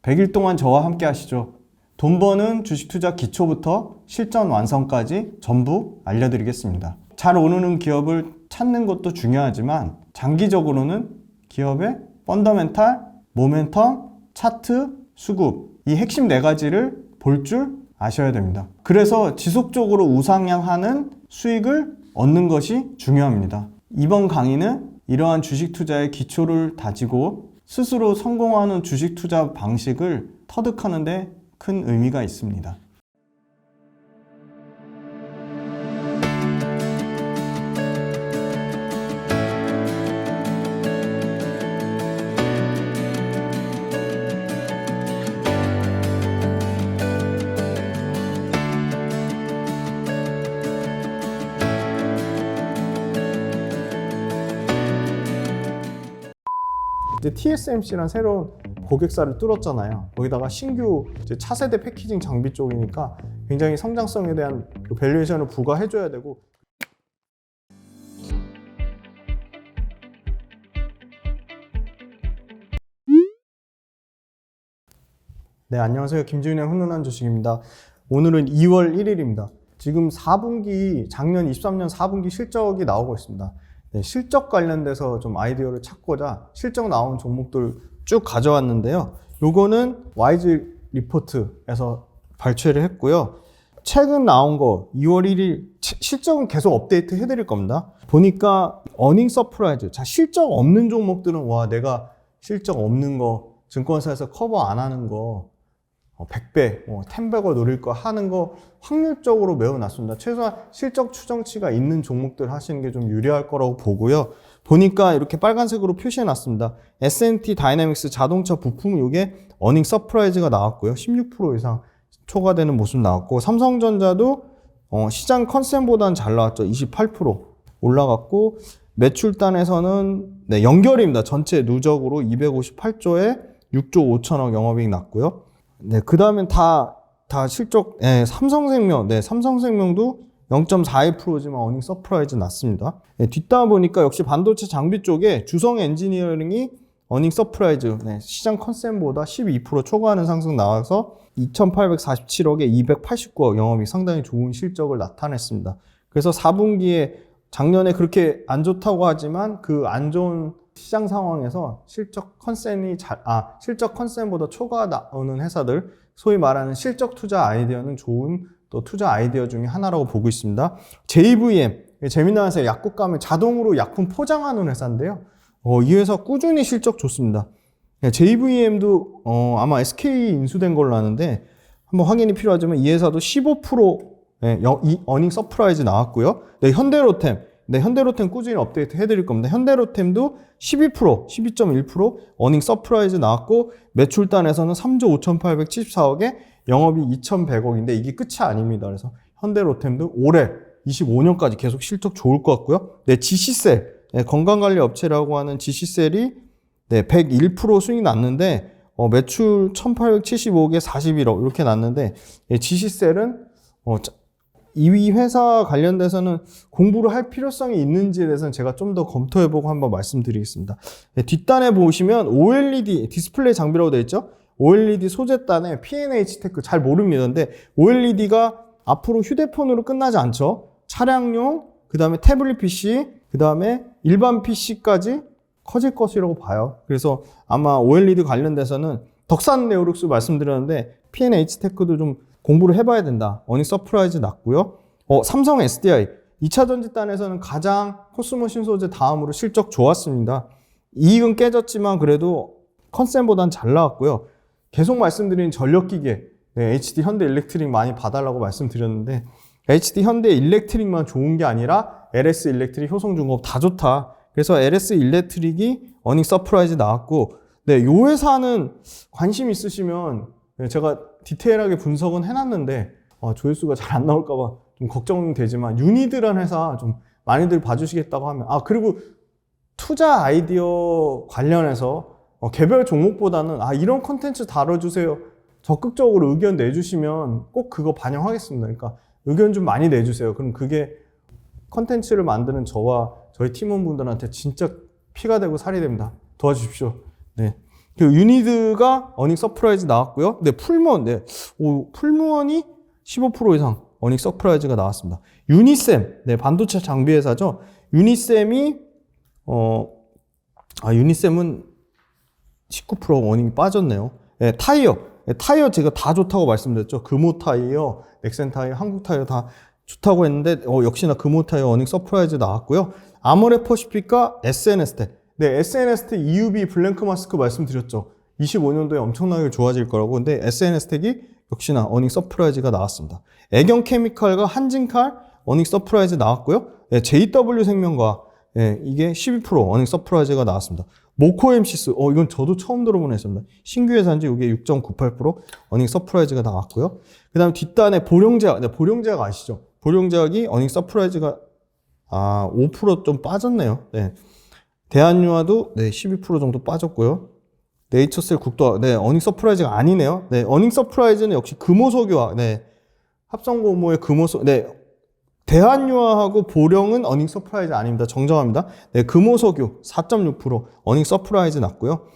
100일 동안 저와 함께 하시죠. 돈 버는 주식 투자 기초부터 실전 완성까지 전부 알려드리겠습니다. 잘 오르는 기업을 찾는 것도 중요하지만 장기적으로는 기업의 펀더멘탈, 모멘텀, 차트, 수급 이 핵심 4가지를 볼 줄 아셔야 됩니다. 그래서 지속적으로 우상향하는 수익을 얻는 것이 중요합니다. 이번 강의는 이러한 주식 투자의 기초를 다지고 스스로 성공하는 주식 투자 방식을 터득하는 데 큰 의미가 있습니다. 이제 TSMC란 새로운 고객사를 뚫었잖아요. 거기다가 신규 이제 차세대 패키징 장비 쪽이니까 굉장히 성장성에 대한 밸류에이션을 부과해줘야 되고. 네, 안녕하세요. 김지훈의 훈훈한 주식입니다. 오늘은 2월 1일입니다. 지금 4분기, 작년 23년 4분기 실적이 나오고 있습니다. 네, 실적 관련돼서 좀 아이디어를 찾고자 실적 나온 종목들 쭉 가져왔는데요. 요거는 와이즈 리포트에서 발췌를 했고요. 최근 나온 거 2월 1일 실적은 계속 업데이트 해드릴 겁니다. 보니까 어닝 서프라이즈, 자 실적 없는 종목들은 와 내가 실적 없는 거 증권사에서 커버 안 하는 거 100배, 10배거 노릴 거 하는 거 확률적으로 매우 낮습니다. 최소한 실적 추정치가 있는 종목들 하시는 게 좀 유리할 거라고 보고요. 보니까 이렇게 빨간색으로 표시해 놨습니다. S&T 다이내믹스 자동차 부품 이게 어닝 서프라이즈가 나왔고요. 16% 이상 초과되는 모습 나왔고, 삼성전자도 시장 컨센보다는 잘 나왔죠. 28% 올라갔고, 매출단에서는 네, 연결입니다. 전체 누적으로 258조에 6조 5천억 영업이익 났고요. 네, 그 다음엔 다 실적, 네, 삼성생명도 0.42%지만 어닝 서프라이즈 났습니다. 네, 뒷담화 보니까 역시 반도체 장비 쪽에 주성 엔지니어링이 어닝 서프라이즈, 네, 시장 컨센보다 12% 초과하는 상승 나와서 2,847억에 289억 영업이익 상당히 좋은 실적을 나타냈습니다. 그래서 4분기에 작년에 그렇게 안 좋다고 하지만 그 안 좋은 시장 상황에서 실적 컨센보다 초과 나오는 회사들, 소위 말하는 실적 투자 아이디어는 좋은 또 투자 아이디어 중에 하나라고 보고 있습니다. JVM, 재미난 회사 약국 가면 자동으로 약품 포장하는 회사인데요. 이 회사 꾸준히 실적 좋습니다. JVM도 아마 SK 인수된 걸로 아는데 한번 확인이 필요하지만 이 회사도 15% 어닝 서프라이즈 나왔고요. 네, 현대로템 꾸준히 업데이트 해드릴 겁니다. 현대로템도 12.1% 어닝 서프라이즈 나왔고, 매출단에서는 3조 5,874억에 영업이익 2,100억인데 이게 끝이 아닙니다. 그래서 현대로템도 올해 25년까지 계속 실적 좋을 것 같고요. 네, 지시셀, 네, 건강관리 업체라고 하는 지시셀이 네, 101% 수익 났는데 매출 1,875억에 41억 이렇게 났는데, 지시셀은 이 회사 관련돼서는 공부를 할 필요성이 있는지에 대해서는 제가 좀 더 검토해보고 한번 말씀드리겠습니다. 네, 뒷단에 보시면 OLED 디스플레이 장비라고 되어 있죠. OLED 소재단에 P&H 테크 잘 모릅니다. 근데 OLED가 앞으로 휴대폰으로 끝나지 않죠. 차량용, 그 다음에 태블릿 PC, 그 다음에 일반 PC까지 커질 것이라고 봐요. 그래서 아마 OLED 관련돼서는 덕산 네오룩스 말씀드렸는데 P&H 테크도 좀 공부를 해봐야 된다. 어닝 서프라이즈 났고요. 삼성 SDI 2차 전지단에서는 가장 코스모 신소재 다음으로 실적 좋았습니다. 이익은 깨졌지만 그래도 컨센보단 잘 나왔고요. 계속 말씀드린 전력기계, 네, HD 현대 일렉트릭 많이 봐달라고 말씀드렸는데 HD 현대 일렉트릭만 좋은 게 아니라 LS 일렉트릭, 효성중공업 다 좋다. 그래서 LS 일렉트릭이 어닝 서프라이즈 나왔고, 네, 요 회사는 관심 있으시면 제가 디테일하게 분석은 해놨는데 조회수가 잘 안 나올까봐 좀 걱정되지만 유니드라는 회사 좀 많이들 봐주시겠다고 하면 그리고 투자 아이디어 관련해서 개별 종목보다는 이런 컨텐츠 다뤄주세요 적극적으로 의견 내주시면 꼭 그거 반영하겠습니다. 그러니까 의견 좀 많이 내주세요. 그럼 그게 컨텐츠를 만드는 저와 저희 팀원분들한테 진짜 피가 되고 살이 됩니다. 도와주십시오. 네. 그리고 유니드가 어닝 서프라이즈 나왔고요. 네, 풀무원, 네, 풀무원이 15% 이상 어닝 서프라이즈가 나왔습니다. 유니셈, 네, 반도체 장비 회사죠. 유니셈이 유니셈은 19% 어닝이 빠졌네요. 네, 타이어, 네, 타이어 제가 다 좋다고 말씀드렸죠. 금호 타이어, 넥센 타이어, 한국 타이어 다 좋다고 했는데 역시나 금호 타이어 어닝 서프라이즈 나왔고요. 아모레 퍼시픽과 SNS텍. 네, SNS텍 EUV 블랭크 마스크 말씀드렸죠. 25년도에 엄청나게 좋아질 거라고. 근데 SNS텍이 역시나 어닝 서프라이즈가 나왔습니다. 애경 케미칼과 한진칼 어닝 서프라이즈 나왔고요. 네, JW 생명과 이게 12% 어닝 서프라이즈가 나왔습니다. 모코엠시스, 이건 저도 처음 들어본 회사입니다. 신규 회사인지 이게 6.98% 어닝 서프라이즈가 나왔고요. 그 다음 뒷단에 보령제약, 네, 보령제약 아시죠? 보령제약이 어닝 서프라이즈가 5% 좀 빠졌네요. 네. 대한유화도 네, 12% 정도 빠졌고요. 네이처셀 국도, 네, 어닝 서프라이즈가 아니네요. 네, 어닝 서프라이즈는 역시 금호석유화, 네, 합성고모의 금호석, 네, 대한유화하고 보령은 어닝 서프라이즈 아닙니다. 정정합니다. 네, 금호석유 4.6% 어닝 서프라이즈 났고요.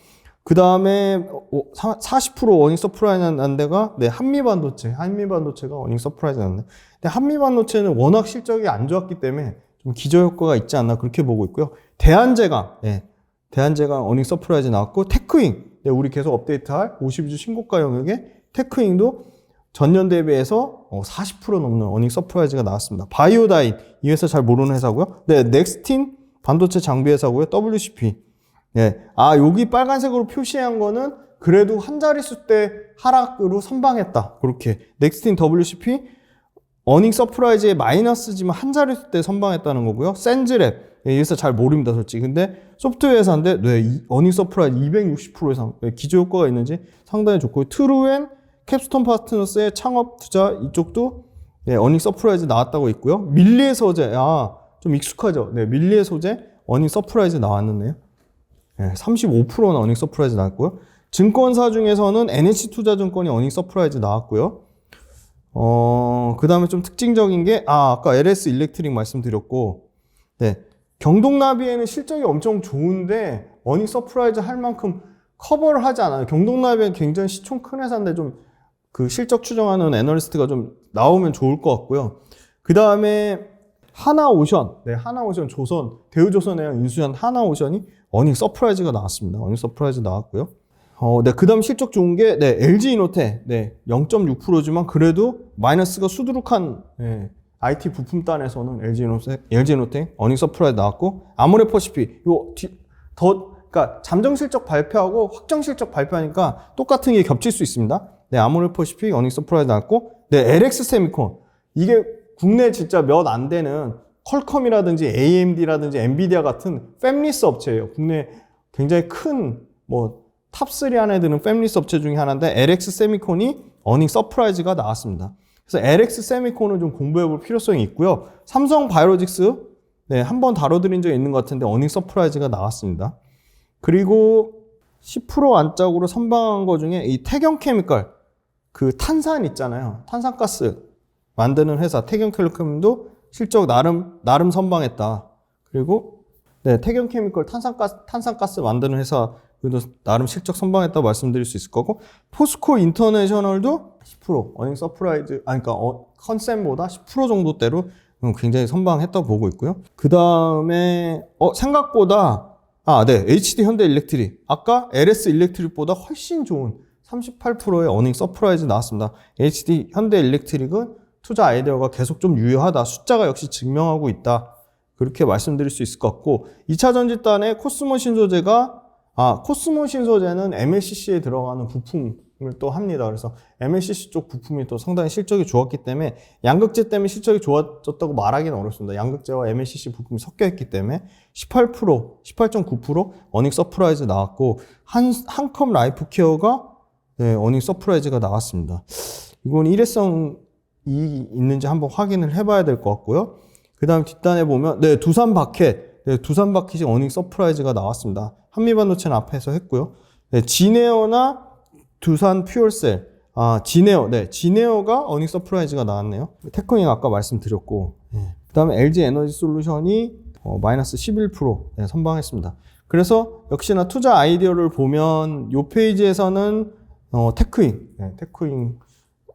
그 다음에 40% 어닝 서프라이즈 난 데가 네, 한미반도체가 어닝 서프라이즈 났네. 근데 한미반도체는 워낙 실적이 안 좋았기 때문에 좀 기저효과가 있지 않나 그렇게 보고 있고요. 대한제강, 네, 대한제강 어닝 서프라이즈 나왔고, 테크잉, 네, 우리 계속 업데이트할 52주 신고가 영역의 테크잉도 전년 대비해서 40% 넘는 어닝 서프라이즈가 나왔습니다. 바이오다인, 이 회사 잘 모르는 회사고요. 네, 넥스틴 반도체 장비 회사고요. WCP. 네, 여기 빨간색으로 표시한 거는 그래도 한 자릿수 때 하락으로 선방했다. 그렇게 넥스틴 WCP 어닝 서프라이즈의 마이너스지만 한 자릿수 때 선방했다는 거고요. 센즈랩, 이 회사 잘 모릅니다, 솔직히. 근데 소프트웨어 회사인데, 네, 어닝 서프라이즈 260% 이상, 네, 기저효과가 있는지 상당히 좋고요. 트루엔 캡스톤 파트너스의 창업 투자, 이쪽도 네, 어닝 서프라이즈 나왔다고 있고요. 밀리의 소재, 좀 익숙하죠? 네, 밀리의 소재 어닝 서프라이즈 나왔는데요. 네, 35%나 어닝 서프라이즈 나왔고요. 증권사 중에서는 NH투자증권이 어닝 서프라이즈 나왔고요. 그 다음에 좀 특징적인 게, 아까 LS 일렉트릭 말씀드렸고, 네, 경동나비에는 실적이 엄청 좋은데, 어닝 서프라이즈 할 만큼 커버를 하지 않아요. 경동나비는 굉장히 시총 큰 회사인데, 좀 그 실적 추정하는 애널리스트가 좀 나오면 좋을 것 같고요. 그 다음에 하나오션, 네, 하나오션 조선, 대우조선해양 인수한 하나오션이 어닝 서프라이즈가 나왔습니다. 어닝 서프라이즈 나왔고요. 네, 그 다음 실적 좋은 게, 네, LG이노텍, 네, 0.6%지만 그래도 마이너스가 수두룩한, 네, IT 부품단에서는 LG이노텍 어닝 서프라이즈 나왔고, 아모레 퍼시픽, 그러니까 잠정 실적 발표하고 확정 실적 발표하니까 똑같은 게 겹칠 수 있습니다. 네, 아모레 퍼시픽 어닝 서프라이즈 나왔고, 네, LX 세미콘. 이게 국내 진짜 몇 안 되는 퀄컴이라든지 AMD라든지 엔비디아 같은 팹리스 업체예요. 국내 굉장히 큰 탑3 안에 드는 팹리스 업체 중에 하나인데 LX 세미콘이 어닝 서프라이즈가 나왔습니다. 그래서 LX 세미콘은 좀 공부해 볼 필요성이 있고요. 삼성 바이오로직스, 네, 한번 다뤄드린 적이 있는 것 같은데 어닝 서프라이즈가 나왔습니다. 그리고 10% 안짝으로 선방한 거 중에 이 태경케미칼, 그 탄산 있잖아요. 탄산가스 만드는 회사 태경케미칼도 실적 나름 선방했다. 그리고 네, 태경케미칼 탄산가스 만드는 회사 그래도 나름 실적 선방했다고 말씀드릴 수 있을 거고, 포스코 인터내셔널도 10% 어닝 서프라이즈, 그러니까 컨센보다 10% 정도대로 굉장히 선방했다고 보고 있고요. 그 다음에 생각보다 네, HD 현대 일렉트릭, 아까 LS 일렉트릭보다 훨씬 좋은 38%의 어닝 서프라이즈 나왔습니다. HD 현대 일렉트릭은 투자 아이디어가 계속 좀 유효하다. 숫자가 역시 증명하고 있다. 그렇게 말씀드릴 수 있을 것 같고, 2차 전지단의 코스모 신소재가 코스모 신소재는 MLCC에 들어가는 부품을 또 합니다. 그래서 MLCC 쪽 부품이 또 상당히 실적이 좋았기 때문에 양극재 때문에 실적이 좋아졌다고 말하기는 어렵습니다. 양극재와 MLCC 부품이 섞여 있기 때문에 18.9% 어닝 서프라이즈 나왔고, 한컴 라이프케어가 네, 어닝 서프라이즈가 나왔습니다. 이건 일회성이 있는지 한번 확인을 해봐야 될 것 같고요. 그 다음 뒷단에 보면 네, 두산바켓, 네, 두산바켓이 어닝 서프라이즈가 나왔습니다. 한미반도체는 앞에서 했고요. 네, 지네어나 두산 퓨얼셀, 지네어, 네, 지네어가 어닝 서프라이즈가 나왔네요. 테크닉 아까 말씀드렸고, 네. 그 다음에 LG 에너지 솔루션이 마이너스 11% 네, 선방했습니다. 그래서 역시나 투자 아이디어를 보면 이 페이지에서는 테크인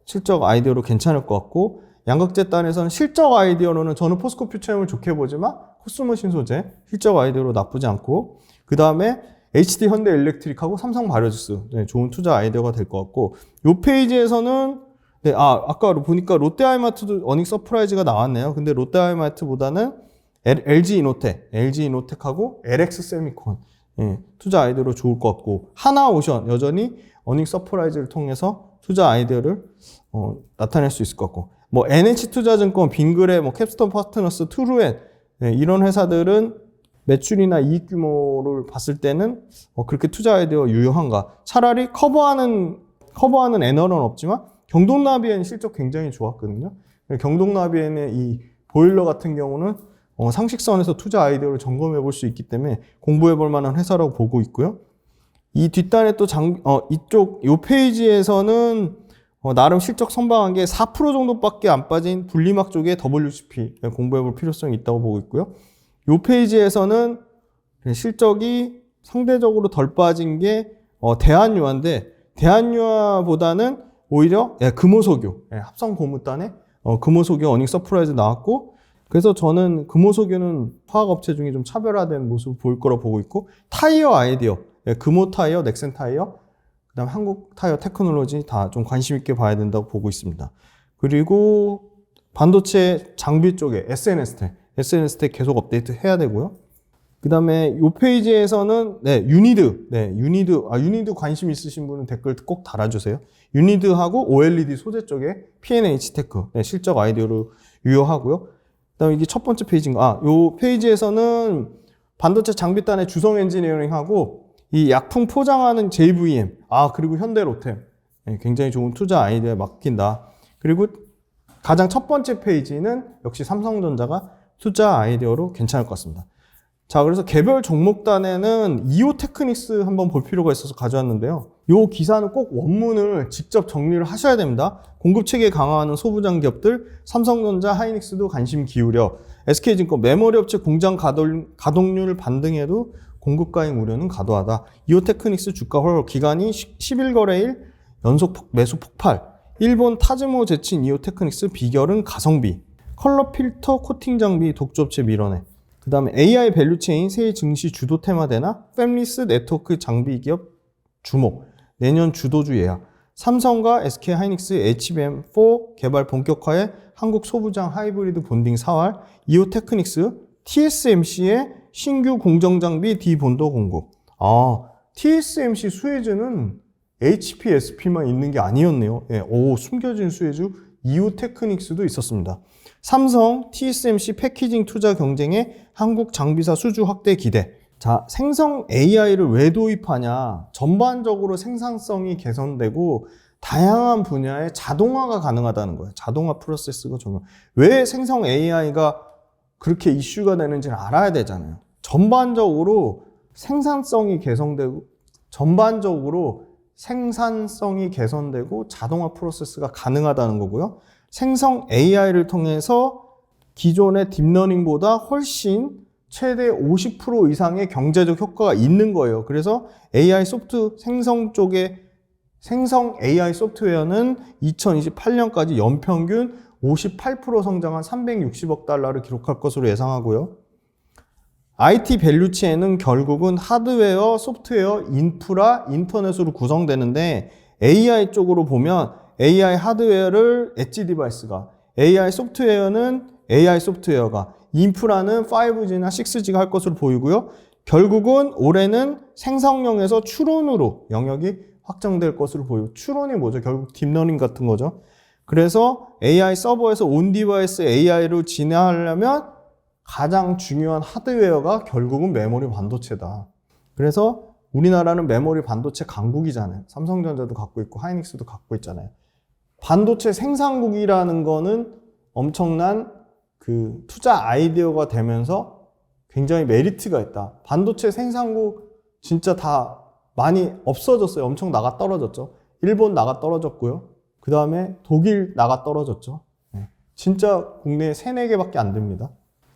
실적 아이디어로 괜찮을 것 같고, 양극재단에서는 실적 아이디어로는 저는 포스코 퓨처엠을 좋게 보지만 코스모 신소재 실적 아이디어로 나쁘지 않고, 그 다음에 HD 현대일렉트릭하고 삼성바이오로직스 좋은 투자 아이디어가 될 것 같고, 이 페이지에서는 아까 보니까 롯데하이마트도 어닝 서프라이즈가 나왔네요. 근데 롯데하이마트보다는 LG이노텍하고 LX세미콘 투자 아이디어로 좋을 것 같고, 하나오션 여전히 어닝 서프라이즈를 통해서 투자 아이디어를 나타낼 수 있을 것 같고, 뭐 NH투자증권, 빙그레, 뭐 캡스톤 파트너스, 트루엔 이런 회사들은 매출이나 이익 규모를 봤을 때는 그렇게 투자 아이디어 유효한가? 차라리 커버하는 애널은 없지만 경동나비엔 실적 굉장히 좋았거든요. 경동나비엔의 이 보일러 같은 경우는 상식선에서 투자 아이디어를 점검해 볼 수 있기 때문에 공부해 볼 만한 회사라고 보고 있고요. 이 뒷단에 또 요 페이지에서는 나름 실적 선방한 게 4% 정도밖에 안 빠진 분리막 쪽의 WCP 공부해 볼 필요성이 있다고 보고 있고요. 요 페이지에서는 실적이 상대적으로 덜 빠진 게 대한유화인데, 대한유화보다는 오히려 금호석유, 합성 고무단에 금호석유 어닝 서프라이즈 나왔고, 그래서 저는 금호석유는 화학업체 중에 좀 차별화된 모습을 보일 거라고 보고 있고, 타이어 아이디어, 금호타이어, 넥센타이어, 그 다음 한국타이어 테크놀로지 다 좀 관심 있게 봐야 된다고 보고 있습니다. 그리고 반도체 장비 쪽에 SNS텍 계속 업데이트 해야 되고요. 그 다음에 이 페이지에서는 유니드 관심 있으신 분은 댓글 꼭 달아주세요. 유니드하고 OLED 소재 쪽에 P&H테크 실적 아이디어로 유효하고요. 그 다음에 이게 첫 번째 페이지인가? 이 페이지에서는 반도체 장비단의 주성 엔지니어링하고 이 약품 포장하는 JVM, 그리고 현대로템 굉장히 좋은 투자 아이디어에 맡긴다. 그리고 가장 첫 번째 페이지는 역시 삼성전자가 투자 아이디어로 괜찮을 것 같습니다. 자, 그래서 개별 종목단에는 이오테크닉스 한번 볼 필요가 있어서 가져왔는데요. 이 기사는 꼭 원문을 직접 정리를 하셔야 됩니다. 공급체계 강화하는 소부장 기업들, 삼성전자, 하이닉스도 관심 기울여. SK증권 매머리 업체 공장 가동률 반등에도 공급가행 우려는 과도하다. 이오테크닉스 주가 헐 기간이 10일 연속 매수 폭발. 일본 타즈모 제친 이오테크닉스 비결은 가성비. 컬러 필터 코팅 장비 독주업체 밀어내. 그 다음에 AI 밸류체인 새 증시 주도 테마되나? 팹리스 네트워크 장비 기업 주목. 내년 주도주 예약. 삼성과 SK 하이닉스 HBM4 개발 본격화에 한국 소부장 하이브리드 본딩 4월. 이오테크닉스 TSMC의 신규 공정 장비 D본도 공급. TSMC 수혜주는 HPSP만 있는 게 아니었네요. 숨겨진 수혜주 이오테크닉스도 있었습니다. 삼성, TSMC 패키징 투자 경쟁에 한국 장비사 수주 확대 기대. 자, 생성 AI를 왜 도입하냐? 전반적으로 생산성이 개선되고 다양한 분야에 자동화가 가능하다는 거예요. 자동화 프로세스가 적용. 왜 생성 AI가 그렇게 이슈가 되는지를 알아야 되잖아요. 전반적으로 생산성이 개선되고 자동화 프로세스가 가능하다는 거고요. 생성 AI를 통해서 기존의 딥러닝보다 훨씬 최대 50% 이상의 경제적 효과가 있는 거예요. 그래서 AI 생성 AI 소프트웨어는 2028년까지 연평균 58% 성장한 360억 달러를 기록할 것으로 예상하고요. IT 밸류체인은 결국은 하드웨어, 소프트웨어, 인프라, 인터넷으로 구성되는데, AI 쪽으로 보면 AI 하드웨어를 엣지 디바이스가, AI 소프트웨어는 AI 소프트웨어가, 인프라는 5G나 6G가 할 것으로 보이고요. 결국은 올해는 생성형에서 추론으로 영역이 확장될 것으로 보이고, 추론이 뭐죠? 결국 딥러닝 같은 거죠. 그래서 AI 서버에서 온 디바이스 AI로 진화하려면 가장 중요한 하드웨어가 결국은 메모리 반도체다. 그래서 우리나라는 메모리 반도체 강국이잖아요. 삼성전자도 갖고 있고 하이닉스도 갖고 있잖아요. 반도체 생산국이라는 거는 엄청난 그 투자 아이디어가 되면서 굉장히 메리트가 있다. 반도체 생산국 진짜 다 많이 없어졌어요. 엄청 나가 떨어졌죠. 일본 나가 떨어졌고요. 그 다음에 독일 나가 떨어졌죠. 진짜 국내에 3-4개밖에 안 됩니다.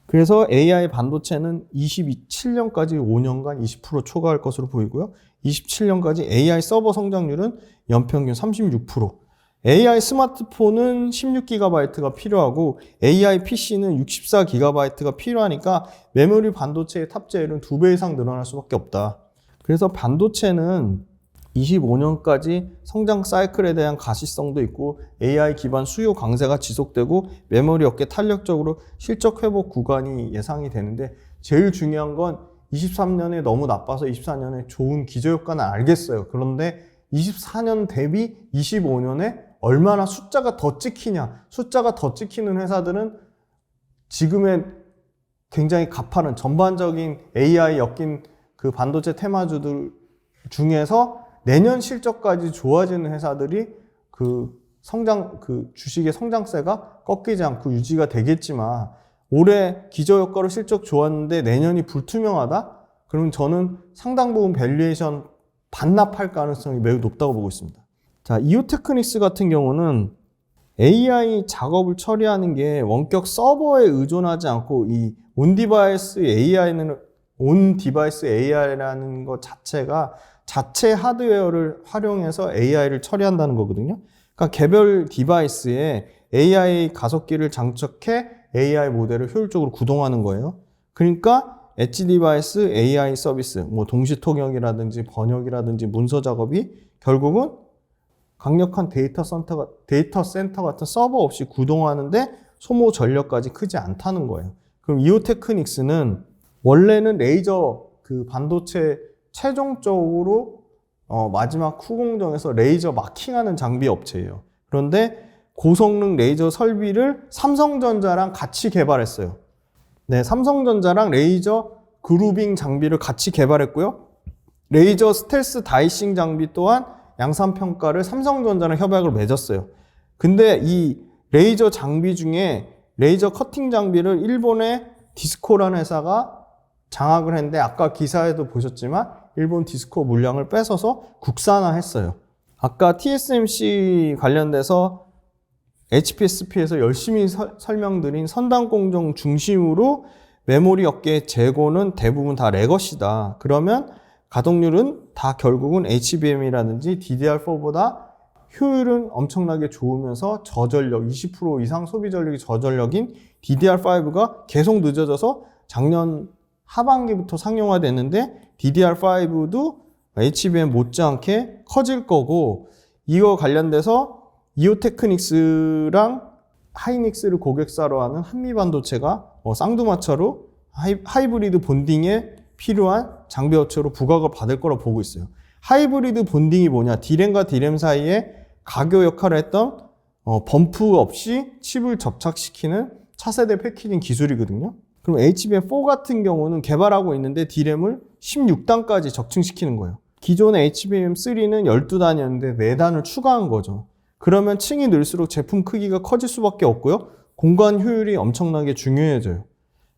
그래서 AI 반도체는 27년까지 5년간 20% 초과할 것으로 보이고요. 27년까지 AI 서버 성장률은 연평균 36%. AI 스마트폰은 16GB가 필요하고 AI PC는 64GB가 필요하니까 메모리 반도체의 탑재율은 2배 이상 늘어날 수밖에 없다. 그래서 반도체는 25년까지 성장 사이클에 대한 가시성도 있고 AI 기반 수요 강세가 지속되고 메모리 업계 탄력적으로 실적 회복 구간이 예상이 되는데 제일 중요한 건 23년에 너무 나빠서 24년에 좋은 기저효과는 알겠어요. 그런데 24년 대비 25년에 얼마나 숫자가 더 찍히냐. 숫자가 더 찍히는 회사들은 지금의 굉장히 가파른 전반적인 AI 엮인 그 반도체 테마주들 중에서 내년 실적까지 좋아지는 회사들이 그 주식의 성장세가 꺾이지 않고 유지가 되겠지만 올해 기저효과로 실적 좋았는데 내년이 불투명하다? 그럼 저는 상당 부분 밸류에이션 반납할 가능성이 매우 높다고 보고 있습니다. 자, 이오테크닉스 같은 경우는 AI 작업을 처리하는 게 원격 서버에 의존하지 않고 이 온디바이스 AI라는 것 자체가 자체 하드웨어를 활용해서 AI를 처리한다는 거거든요. 그러니까 개별 디바이스에 AI 가속기를 장착해 AI 모델을 효율적으로 구동하는 거예요. 그러니까 엣지 디바이스 AI 서비스, 뭐 동시 통역이라든지 번역이라든지 문서 작업이 결국은 강력한 데이터 센터 같은 서버 없이 구동하는데 소모 전력까지 크지 않다는 거예요. 그럼 이오테크닉스는 원래는 레이저 그 반도체 최종적으로 마지막 후공정에서 레이저 마킹하는 장비 업체예요. 그런데 고성능 레이저 설비를 삼성전자랑 같이 개발했어요. 네, 삼성전자랑 레이저 그루빙 장비를 같이 개발했고요. 레이저 스텔스 다이싱 장비 또한 양산평가를 삼성전자랑 협약을 맺었어요. 근데 이 레이저 장비 중에 레이저 커팅 장비를 일본의 디스코라는 회사가 장악을 했는데 아까 기사에도 보셨지만 일본 디스코 물량을 뺏어서 국산화했어요. 아까 TSMC 관련돼서 HPSP에서 열심히 설명드린 선단공정 중심으로 메모리 업계의 재고는 대부분 다 레거시다. 그러면 가동률은 다 결국은 HBM이라든지 DDR4보다 효율은 엄청나게 좋으면서 저전력, 20% 이상 소비 전력이 저전력인 DDR5가 계속 늦어져서 작년 하반기부터 상용화됐는데 DDR5도 HBM 못지않게 커질 거고 이거 관련돼서 이오테크닉스랑 하이닉스를 고객사로 하는 한미반도체가 쌍두마차로 하이브리드 본딩에 필요한 장비 업체로 부각을 받을 거라고 보고 있어요. 하이브리드 본딩이 뭐냐? D램과 D램 사이에 가교 역할을 했던 범프 없이 칩을 접착시키는 차세대 패키징 기술이거든요. 그럼 HBM4 같은 경우는 개발하고 있는데 D램을 16단까지 적층시키는 거예요. 기존의 HBM3는 12단이었는데 4단을 추가한 거죠. 그러면 층이 늘수록 제품 크기가 커질 수밖에 없고요. 공간 효율이 엄청나게 중요해져요.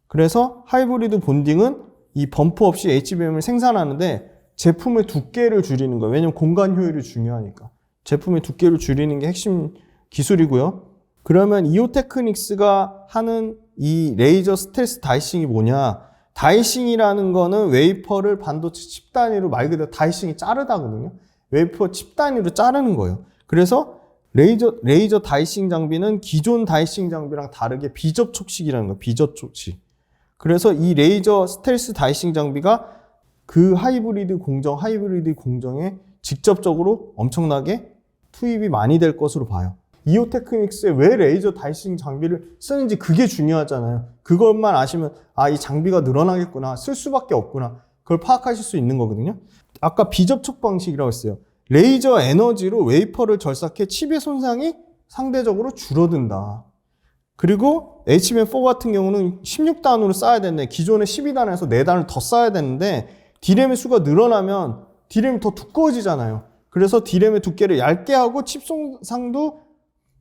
그래서 하이브리드 본딩은 이 범프 없이 HBM을 생산하는데 제품의 두께를 줄이는 거예요. 왜냐면 공간 효율이 중요하니까. 제품의 두께를 줄이는 게 핵심 기술이고요. 그러면 이오테크닉스가 하는 이 레이저 스텔스 다이싱이 뭐냐? 다이싱이라는 거는 웨이퍼를 반도체 칩 단위로 말 그대로 다이싱이 자르다거든요. 웨이퍼 칩 단위로 자르는 거예요. 그래서 레이저 다이싱 장비는 기존 다이싱 장비랑 다르게 비접촉식이라는 거예요. 비접촉식. 그래서 이 레이저 스텔스 다이싱 장비가 그 하이브리드 공정에 직접적으로 엄청나게 투입이 많이 될 것으로 봐요. 이오테크닉스에 왜 레이저 다이싱 장비를 쓰는지 그게 중요하잖아요. 그것만 아시면 이 장비가 늘어나겠구나, 쓸 수밖에 없구나, 그걸 파악하실 수 있는 거거든요. 아까 비접촉 방식이라고 했어요. 레이저 에너지로 웨이퍼를 절삭해 칩의 손상이 상대적으로 줄어든다. 그리고 HBM4 같은 경우는 16단으로 쌓아야 되는데 기존의 12단에서 4단을 더 쌓아야 되는데 D램의 수가 늘어나면 D램이 더 두꺼워지잖아요. 그래서 D램의 두께를 얇게 하고 칩 손상도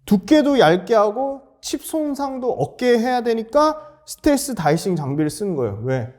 두께도 얇게 하고 칩 손상도 없게 해야 되니까 스텔스 다이싱 장비를 쓰는 거예요. 왜?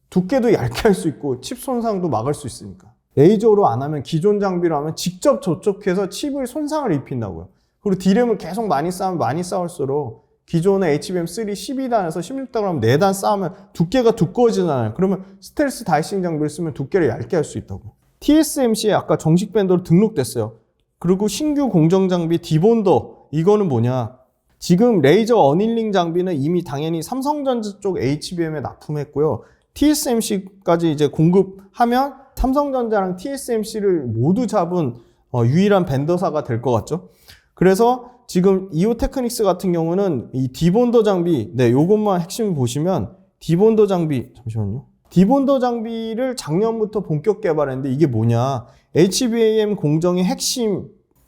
두께도 얇게 할 수 있고 칩 손상도 막을 수 있으니까. 레이저로 안 하면 기존 장비로 하면 직접 접촉해서 칩을 손상을 입힌다고요. 그리고 D램을 계속 많이 쌓으면 많이 쌓을수록 기존의 HBM3 12단에서 16단 그러면 4단 쌓으면 두께가 두꺼워지잖아요. 그러면 스텔스 다이싱 장비를 쓰면 두께를 얇게 할 수 있다고. TSMC에 아까 정식 벤더로 등록됐어요. 그리고 신규 공정 장비 디본더, 이거는 뭐냐? 지금 레이저 어닐링 장비는 이미 당연히 삼성전자 쪽 HBM에 납품했고요. TSMC까지 이제 공급하면 삼성전자랑 TSMC를 모두 잡은 유일한 벤더사가 될 것 같죠. 그래서 지금 이오테크닉스 같은 경우는 이 디본더 장비, 네, 요것만 핵심 보시면 디본더 장비, 잠시만요. 디본더 장비를 작년부터 본격 개발했는데 이게 뭐냐? HBM 공정의 핵심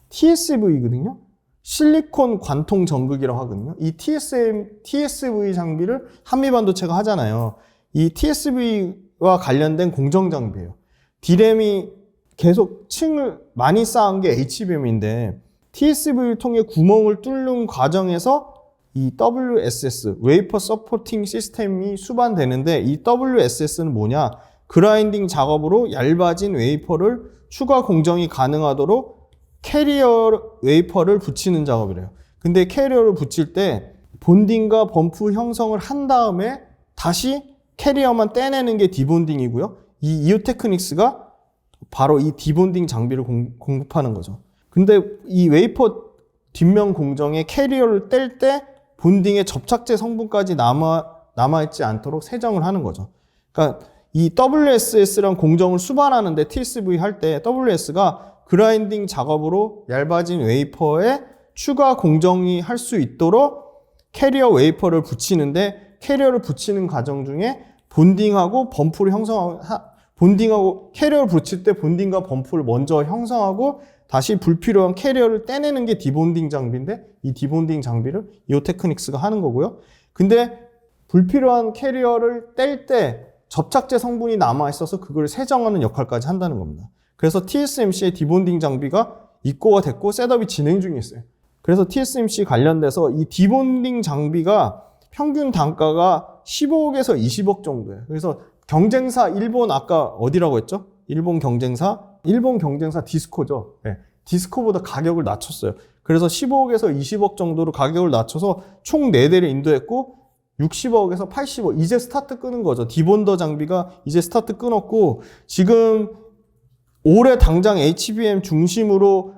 TSV거든요. 실리콘 관통 전극이라고 하거든요. 이 TSV 장비를 한미반도체가 하잖아요. 이 TSV와 관련된 공정 장비예요. D램이 계속 층을 많이 쌓은 게 HBM인데 TSV를 통해 구멍을 뚫는 과정에서 이 WSS, 웨이퍼 서포팅 시스템이 수반되는데 이 WSS는 뭐냐? 그라인딩 작업으로 얇아진 웨이퍼를 추가 공정이 가능하도록 캐리어 웨이퍼를 붙이는 작업이래요. 근데 캐리어를 붙일 때 본딩과 범프 형성을 한 다음에 다시 캐리어만 떼내는 게 디본딩이고요. 이 이오테크닉스가 바로 이 디본딩 장비를 공급하는 거죠. 근데 이 웨이퍼 뒷면 공정에 캐리어를 뗄 때 본딩의 접착제 성분까지 남아있지 않도록 세정을 하는 거죠. 그러니까 이 WSS랑 공정을 수반하는데 TSV 할 때 WS가 그라인딩 작업으로 얇아진 웨이퍼에 추가 공정이 할 수 있도록 캐리어 웨이퍼를 붙이는데 캐리어를 붙이는 과정 중에 본딩하고 범프를 본딩하고 캐리어를 붙일 때 본딩과 범프를 먼저 형성하고 다시 불필요한 캐리어를 떼내는 게 디본딩 장비인데 이 디본딩 장비를 이오테크닉스가 하는 거고요. 근데 불필요한 캐리어를 뗄 때 접착제 성분이 남아있어서 그걸 세정하는 역할까지 한다는 겁니다. 그래서 TSMC의 디본딩 장비가 입고가 됐고 셋업이 진행 중에 있어요. 그래서 TSMC 관련돼서 이 디본딩 장비가 평균 단가가 15억에서 20억 정도예요. 그래서 경쟁사 일본 아까 어디라고 했죠? 일본 경쟁사 디스코죠. 네, 디스코보다 가격을 낮췄어요. 그래서 15억에서 20억 정도로 가격을 낮춰서 총 4대를 인도했고 60억에서 80억 이제 스타트 끄는 거죠. 디본더 장비가 이제 스타트 끊었고 지금 올해 당장 HBM 중심으로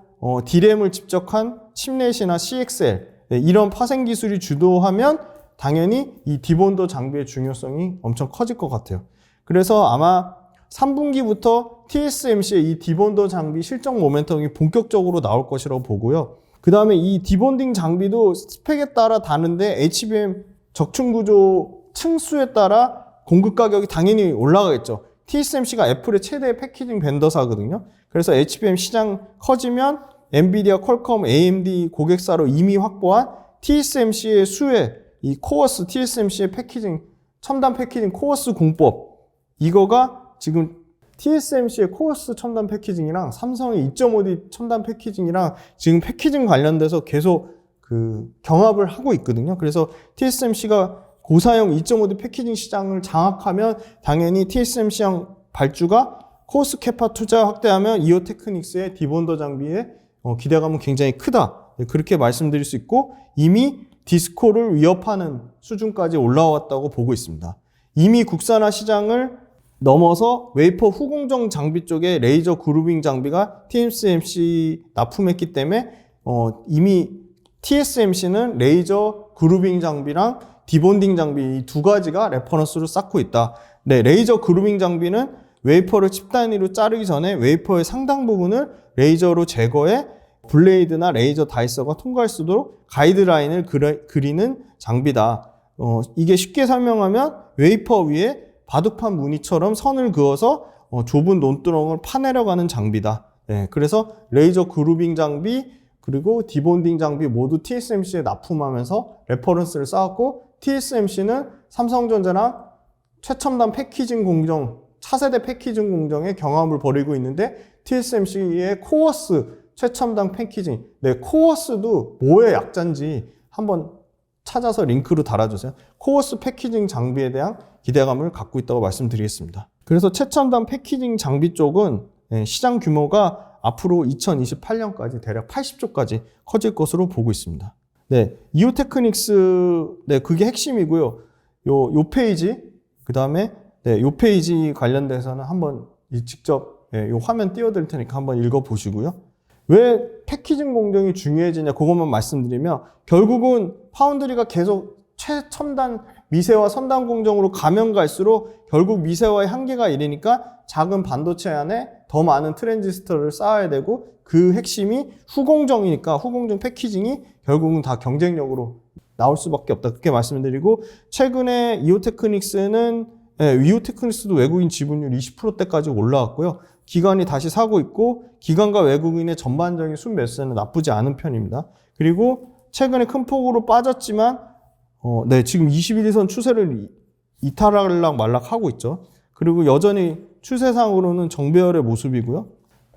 D램을 집적한 칩넷이나 CXL 이런 파생 기술이 주도하면 당연히 이 디본더 장비의 중요성이 엄청 커질 것 같아요. 그래서 아마 3분기부터 TSMC의 이 디본더 장비 실적 모멘텀이 본격적으로 나올 것이라고 보고요. 그 다음에 이 디본딩 장비도 스펙에 따라 다른데 HBM 적층구조 층수에 따라 공급 가격이 당연히 올라가겠죠. TSMC가 애플의 최대 패키징 벤더사거든요. 그래서 HBM 시장 커지면 엔비디아, 퀄컴, AMD 고객사로 이미 확보한 TSMC의 수혜, 이 코어스, TSMC의 패키징, 첨단 패키징 코어스 공법 이거가 지금 TSMC의 코어스 첨단 패키징이랑 삼성의 2.5D 첨단 패키징이랑 지금 패키징 관련돼서 계속 경합을 하고 있거든요. 그래서 TSMC가 고사양 2.5D 패키징 시장을 장악하면 당연히 TSMC형 발주가 코어스 캐파 투자 확대하면 이오테크닉스의 디본더 장비의 기대감은 굉장히 크다. 그렇게 말씀드릴 수 있고 이미 디스코를 위협하는 수준까지 올라왔다고 보고 있습니다. 이미 국산화 시장을 넘어서 웨이퍼 후공정 장비 쪽에 레이저 그루빙 장비가 TSMC 납품했기 때문에 이미 TSMC는 레이저 그루빙 장비랑 디본딩 장비 이 두 가지가 레퍼런스로 쌓고 있다. 네, 레이저 그루빙 장비는 웨이퍼를 칩 단위로 자르기 전에 웨이퍼의 상당 부분을 레이저로 제거해 블레이드나 레이저 다이서가 통과할 수 있도록 가이드라인을 그리는 장비다. 이게 쉽게 설명하면 웨이퍼 위에 바둑판 무늬처럼 선을 그어서 좁은 논두렁을 파내려가는 장비다. 네, 그래서 레이저 그루빙 장비 그리고 디본딩 장비 모두 TSMC에 납품하면서 레퍼런스를 쌓았고 TSMC는 삼성전자랑 최첨단 패키징 공정, 차세대 패키징 공정에 경합을 벌이고 있는데 TSMC의 코어스 최첨단 패키징, 네, 코어스도 뭐의 약자인지 한번 찾아서 링크로 달아주세요. 코어스 패키징 장비에 대한 기대감을 갖고 있다고 말씀드리겠습니다. 그래서 최첨단 패키징 장비 쪽은 시장 규모가 앞으로 2028년까지 대략 80조까지 커질 것으로 보고 있습니다. 네, 이오테크닉스, 네, 그게 핵심이고요. 요 페이지, 그 다음에, 네, 요 페이지 관련돼서는 한번 직접, 요 화면 띄워드릴 테니까 한번 읽어보시고요. 왜 패키징 공정이 중요해지냐, 그것만 말씀드리면, 결국은 파운드리가 계속 최첨단 미세화 선단 공정으로 가면 갈수록 결국 미세화의 한계가 이르니까 작은 반도체 안에 더 많은 트랜지스터를 쌓아야 되고, 그 핵심이 후공정이니까 후공정 패키징이 결국은 다 경쟁력으로 나올 수밖에 없다. 그렇게 말씀드리고, 최근에 이오테크닉스는, 이오테크닉스도 외국인 지분율 20%대까지 올라왔고요. 기관이 다시 사고 있고, 기관과 외국인의 전반적인 순매수는 나쁘지 않은 편입니다. 그리고 최근에 큰 폭으로 빠졌지만, 네, 지금 21일선 추세를 이탈하락 말락하고 있죠. 그리고 여전히 추세상으로는 정배열의 모습이고요.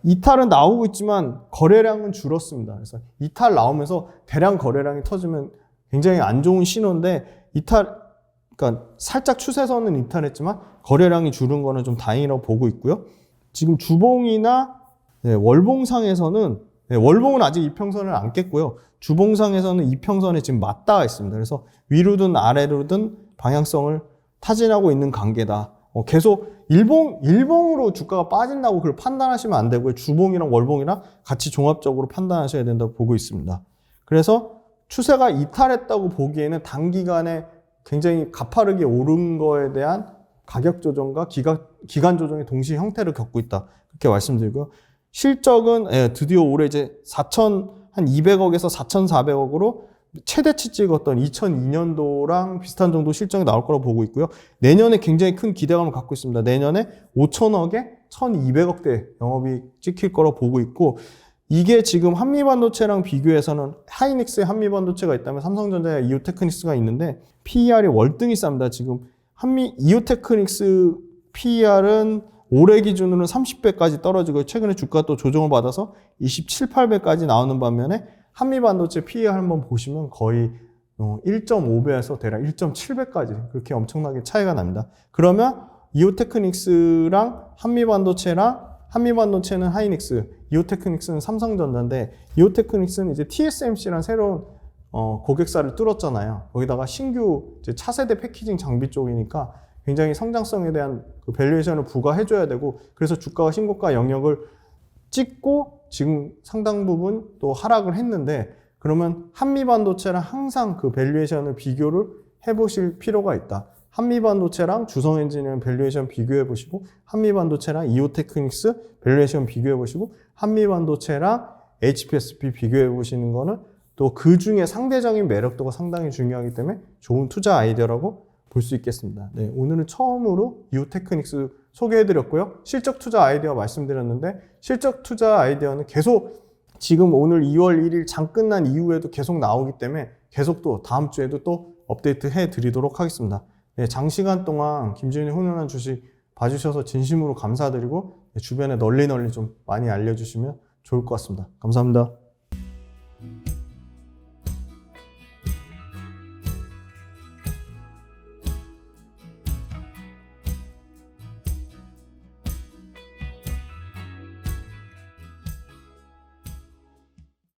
이탈은 나오고 있지만 거래량은 줄었습니다. 그래서 이탈 나오면서 대량 거래량이 터지면 굉장히 안 좋은 신호인데, 그러니까 살짝 추세선은 이탈했지만 거래량이 줄은 거는 좀 다행이라고 보고 있고요. 지금 주봉이나, 네, 월봉상에서는, 네, 월봉은 아직 이평선을 안 깼고요. 주봉상에서는 이평선에 지금 맞닿아 있습니다. 그래서 위로든 아래로든 방향성을 타진하고 있는 관계다. 계속 일봉으로 주가가 빠진다고 그걸 판단하시면 안 되고요. 주봉이랑 월봉이랑 같이 종합적으로 판단하셔야 된다고 보고 있습니다. 그래서 추세가 이탈했다고 보기에는 단기간에 굉장히 가파르게 오른 거에 대한 가격 조정과 기간 조정의 동시 형태를 겪고 있다. 그렇게 말씀드리고요. 실적은, 드디어 올해 이제 4,200억에서 4,400억으로 최대치 찍었던 2002년도랑 비슷한 정도 실적이 나올 거라고 보고 있고요. 내년에 굉장히 큰 기대감을 갖고 있습니다. 내년에 5천억에 1,200억대 영업이익 찍힐 거라고 보고 있고, 이게 지금 한미반도체랑 비교해서는 하이닉스에 한미반도체가 있다면 삼성전자에 이오테크닉스가 있는데 PER이 월등히 쌉니다. 지금 이오테크닉스 PER은 올해 기준으로는 30배까지 떨어지고, 최근에 주가 또 조정을 받아서 27, 8배까지 나오는 반면에 한미반도체 PER 한번 보시면 거의 1.5배에서 대략 1.7배까지 그렇게 엄청나게 차이가 납니다. 그러면 이오테크닉스랑 한미반도체는 하이닉스, 이오테크닉스는 삼성전자인데, 이오테크닉스는 이제 TSMC란 새로운 고객사를 뚫었잖아요. 거기다가 신규 이제 차세대 패키징 장비 쪽이니까 굉장히 성장성에 대한 그 밸류에이션을 부과해줘야 되고, 그래서 주가가 신고가 영역을 찍고 지금 상당 부분 또 하락을 했는데, 그러면 한미반도체랑 항상 그 밸류에이션을 비교를 해보실 필요가 있다. 한미반도체랑 주성엔지니어링 밸류에이션 비교해보시고, 한미반도체랑 이오테크닉스 밸류에이션 비교해보시고, 한미반도체랑 HPSP 비교해보시는 거는 또 그 중에 상대적인 매력도가 상당히 중요하기 때문에 좋은 투자 아이디어라고 볼 수 있겠습니다. 네, 오늘은 처음으로 이오테크닉스 소개해드렸고요. 실적 투자 아이디어 말씀드렸는데, 실적 투자 아이디어는 계속 지금 오늘 2월 1일 장 끝난 이후에도 계속 나오기 때문에 계속 또 다음 주에도 또 업데이트 해드리도록 하겠습니다. 네, 장시간 동안 김지윤의 훈훈한 주식 봐주셔서 진심으로 감사드리고, 주변에 널리 좀 많이 알려주시면 좋을 것 같습니다. 감사합니다.